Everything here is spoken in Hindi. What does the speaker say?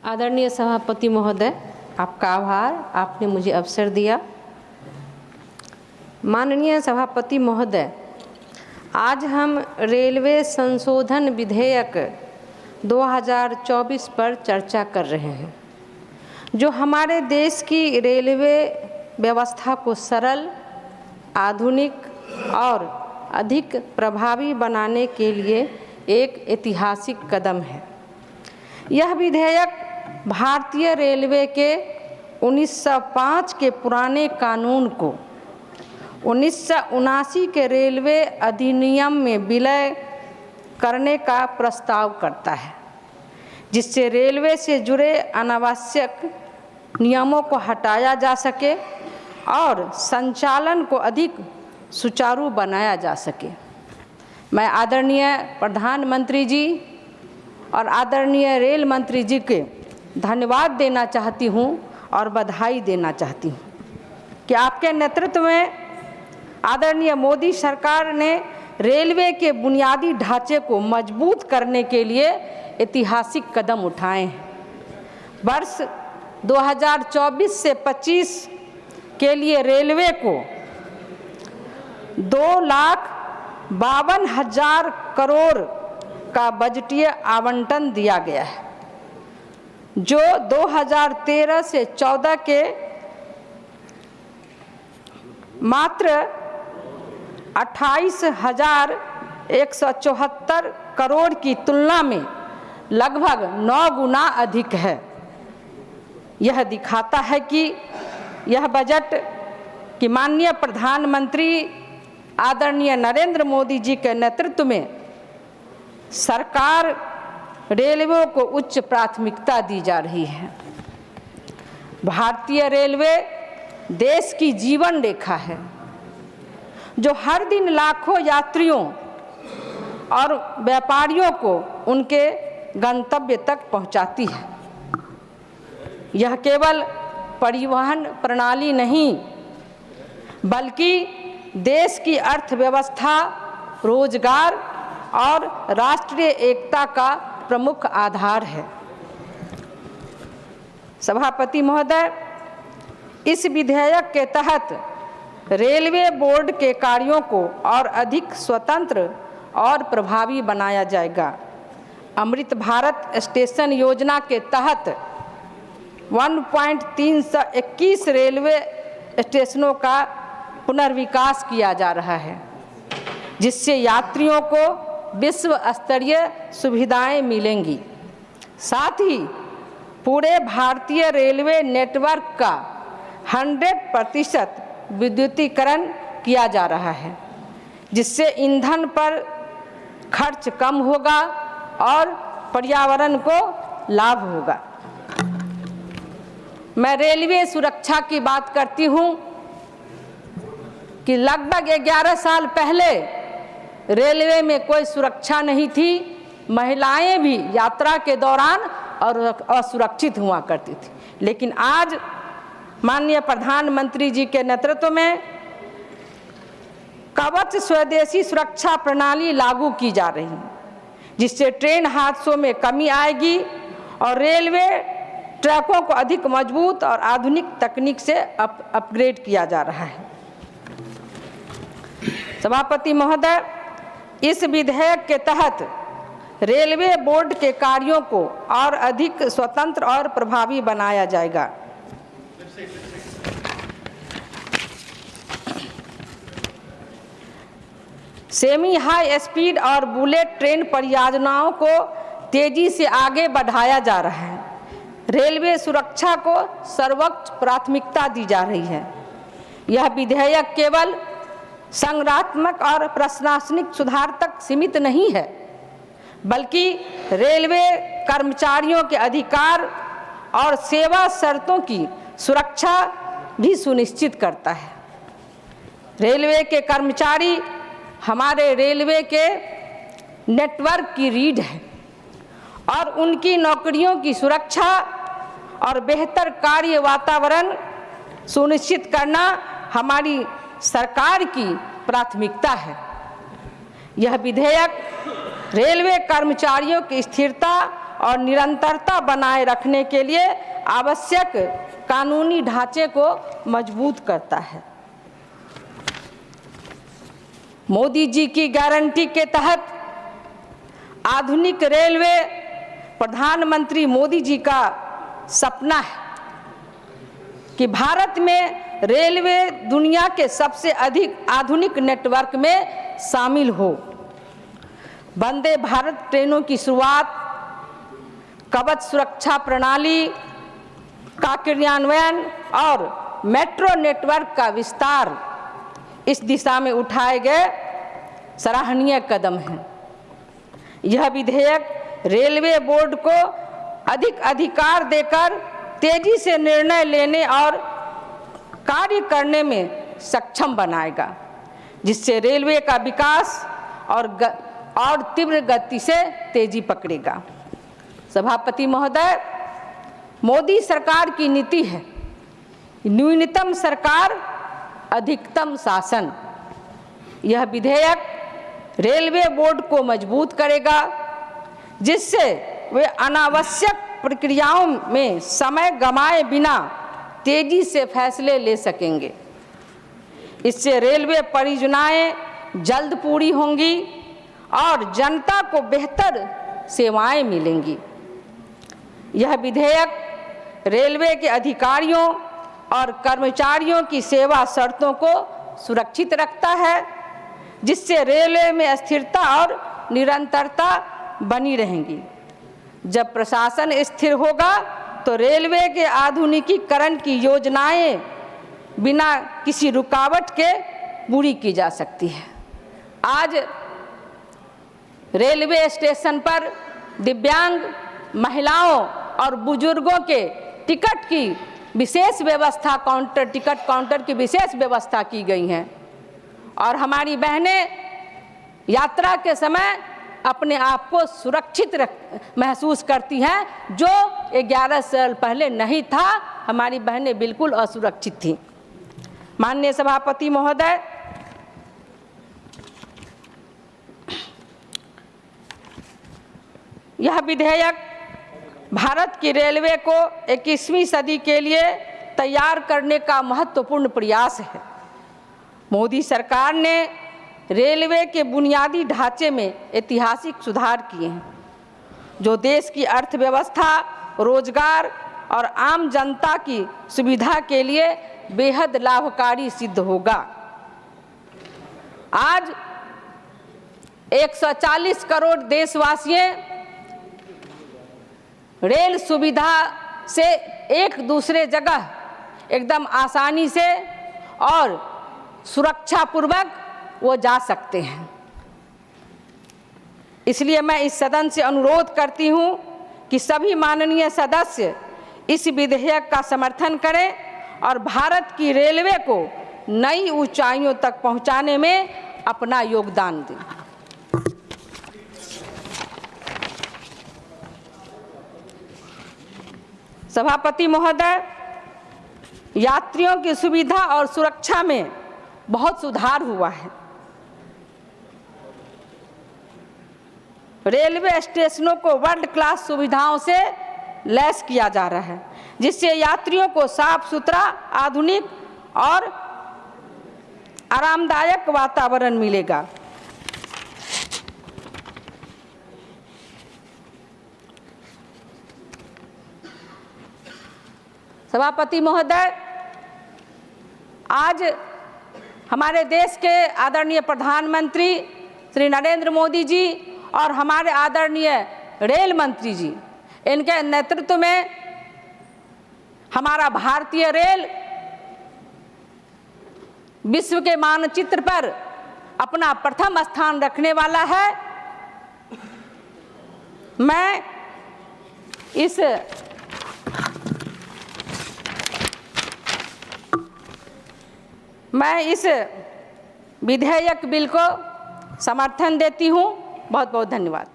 आदरणीय सभापति महोदय, आपका आभार, आपने मुझे अवसर दिया। माननीय सभापति महोदय, आज हम रेलवे संशोधन विधेयक 2024 पर चर्चा कर रहे हैं, जो हमारे देश की रेलवे व्यवस्था को सरल, आधुनिक और अधिक प्रभावी बनाने के लिए एक ऐतिहासिक कदम है। यह विधेयक भारतीय रेलवे के 1905 के पुराने कानून को 1979 के रेलवे अधिनियम में विलय करने का प्रस्ताव करता है, जिससे रेलवे से जुड़े अनावश्यक नियमों को हटाया जा सके और संचालन को अधिक सुचारू बनाया जा सके। मैं आदरणीय प्रधानमंत्री जी और आदरणीय रेल मंत्री जी के धन्यवाद देना चाहती हूं और बधाई देना चाहती हूं कि आपके नेतृत्व में आदरणीय मोदी सरकार ने रेलवे के बुनियादी ढांचे को मजबूत करने के लिए ऐतिहासिक कदम उठाए हैं। वर्ष 2024 से 25 के लिए रेलवे को 2,52,000 करोड़ का बजटीय आवंटन दिया गया है, जो 2013 से 14 के मात्र 28,174 करोड़ की तुलना में लगभग 9 गुना अधिक है। यह दिखाता है कि यह बजट कि माननीय प्रधानमंत्री आदरणीय नरेंद्र मोदी जी के नेतृत्व में सरकार रेलवे को उच्च प्राथमिकता दी जा रही है। भारतीय रेलवे देश की जीवन रेखा है, जो हर दिन लाखों यात्रियों और व्यापारियों को उनके गंतव्य तक पहुंचाती है। यह केवल परिवहन प्रणाली नहीं, बल्कि देश की अर्थव्यवस्था, रोजगार और राष्ट्रीय एकता का प्रमुख आधार है। सभापति महोदय, इस विधेयक के तहत रेलवे बोर्ड के कार्यों को और अधिक स्वतंत्र और प्रभावी बनाया जाएगा। अमृत भारत स्टेशन योजना के तहत 1.321 रेलवे स्टेशनों का पुनर्विकास किया जा रहा है, जिससे यात्रियों को विश्व स्तरीय सुविधाएं मिलेंगी। साथ ही पूरे भारतीय रेलवे नेटवर्क का 100% विद्युतीकरण किया जा रहा है, जिससे ईंधन पर खर्च कम होगा और पर्यावरण को लाभ होगा। मैं रेलवे सुरक्षा की बात करती हूं कि लगभग 11 साल पहले रेलवे में कोई सुरक्षा नहीं थी। महिलाएं भी यात्रा के दौरान और असुरक्षित हुआ करती थी, लेकिन आज माननीय प्रधानमंत्री जी के नेतृत्व में कवच स्वदेशी सुरक्षा प्रणाली लागू की जा रही है, जिससे ट्रेन हादसों में कमी आएगी और रेलवे ट्रैकों को अधिक मजबूत और आधुनिक तकनीक से अपग्रेड किया जा रहा है। सभापति महोदय, इस विधेयक के तहत रेलवे बोर्ड के कार्यों को और अधिक स्वतंत्र और प्रभावी बनाया जाएगा। सेमी हाई स्पीड और बुलेट ट्रेन परियोजनाओं को तेजी से आगे बढ़ाया जा रहा है। रेलवे सुरक्षा को सर्वोच्च प्राथमिकता दी जा रही है। यह विधेयक केवल संरचनात्मक और प्रशासनिक सुधार तक सीमित नहीं है, बल्कि रेलवे कर्मचारियों के अधिकार और सेवा शर्तों की सुरक्षा भी सुनिश्चित करता है। रेलवे के कर्मचारी हमारे रेलवे के नेटवर्क की रीढ़ है और उनकी नौकरियों की सुरक्षा और बेहतर कार्य वातावरण सुनिश्चित करना हमारी सरकार की प्राथमिकता है। यह विधेयक रेलवे कर्मचारियों की स्थिरता और निरंतरता बनाए रखने के लिए आवश्यक कानूनी ढांचे को मजबूत करता है। मोदी जी की गारंटी के तहत आधुनिक रेलवे प्रधानमंत्री मोदी जी का सपना है कि भारत में रेलवे दुनिया के सबसे अधिक आधुनिक नेटवर्क में शामिल हो। वंदे भारत ट्रेनों की शुरुआत, कवच सुरक्षा प्रणाली का क्रियान्वयन और मेट्रो नेटवर्क का विस्तार इस दिशा में उठाए गए सराहनीय कदम हैं। यह विधेयक रेलवे बोर्ड को अधिक अधिकार देकर तेजी से निर्णय लेने और कार्य करने में सक्षम बनाएगा, जिससे रेलवे का विकास और तीव्र गति से तेजी पकड़ेगा। सभापति महोदय, मोदी सरकार की नीति है न्यूनतम सरकार अधिकतम शासन। यह विधेयक रेलवे बोर्ड को मजबूत करेगा, जिससे वे अनावश्यक प्रक्रियाओं में समय गंवाए बिना तेजी से फैसले ले सकेंगे। इससे रेलवे परियोजनाएं जल्द पूरी होंगी और जनता को बेहतर सेवाएं मिलेंगी। यह विधेयक रेलवे के अधिकारियों और कर्मचारियों की सेवा शर्तों को सुरक्षित रखता है, जिससे रेलवे में स्थिरता और निरंतरता बनी रहेंगी। जब प्रशासन स्थिर होगा तो रेलवे के आधुनिकीकरण की योजनाएं बिना किसी रुकावट के पूरी की जा सकती है। आज रेलवे स्टेशन पर दिव्यांग महिलाओं और बुजुर्गों के टिकट की विशेष व्यवस्था टिकट काउंटर की विशेष व्यवस्था की गई है और हमारी बहनें यात्रा के समय अपने आप को सुरक्षित महसूस करती हैं, जो 11 साल पहले नहीं था। हमारी बहनें बिल्कुल असुरक्षित थीं। माननीय सभापति महोदय, यह विधेयक भारत की रेलवे को 21वीं सदी के लिए तैयार करने का महत्वपूर्ण प्रयास है। मोदी सरकार ने रेलवे के बुनियादी ढांचे में ऐतिहासिक सुधार किए हैं, जो देश की अर्थव्यवस्था, रोजगार और आम जनता की सुविधा के लिए बेहद लाभकारी सिद्ध होगा। आज 140 करोड़ देशवासियों रेल सुविधा से एक दूसरे जगह एकदम आसानी से और सुरक्षापूर्वक वो जा सकते हैं। इसलिए मैं इस सदन से अनुरोध करती हूं कि सभी माननीय सदस्य इस विधेयक का समर्थन करें और भारत की रेलवे को नई ऊंचाइयों तक पहुंचाने में अपना योगदान दें। सभापति महोदय, यात्रियों की सुविधा और सुरक्षा में बहुत सुधार हुआ है। रेलवे स्टेशनों को वर्ल्ड क्लास सुविधाओं से लैस किया जा रहा है, जिससे यात्रियों को साफ सुथरा, आधुनिक और आरामदायक वातावरण मिलेगा। सभापति महोदय, आज हमारे देश के आदरणीय प्रधानमंत्री श्री नरेंद्र मोदी जी और हमारे आदरणीय रेल मंत्री जी, इनके नेतृत्व में हमारा भारतीय रेल विश्व के मानचित्र पर अपना प्रथम स्थान रखने वाला है। मैं इस विधेयक बिल को समर्थन देती हूँ। बहुत बहुत धन्यवाद।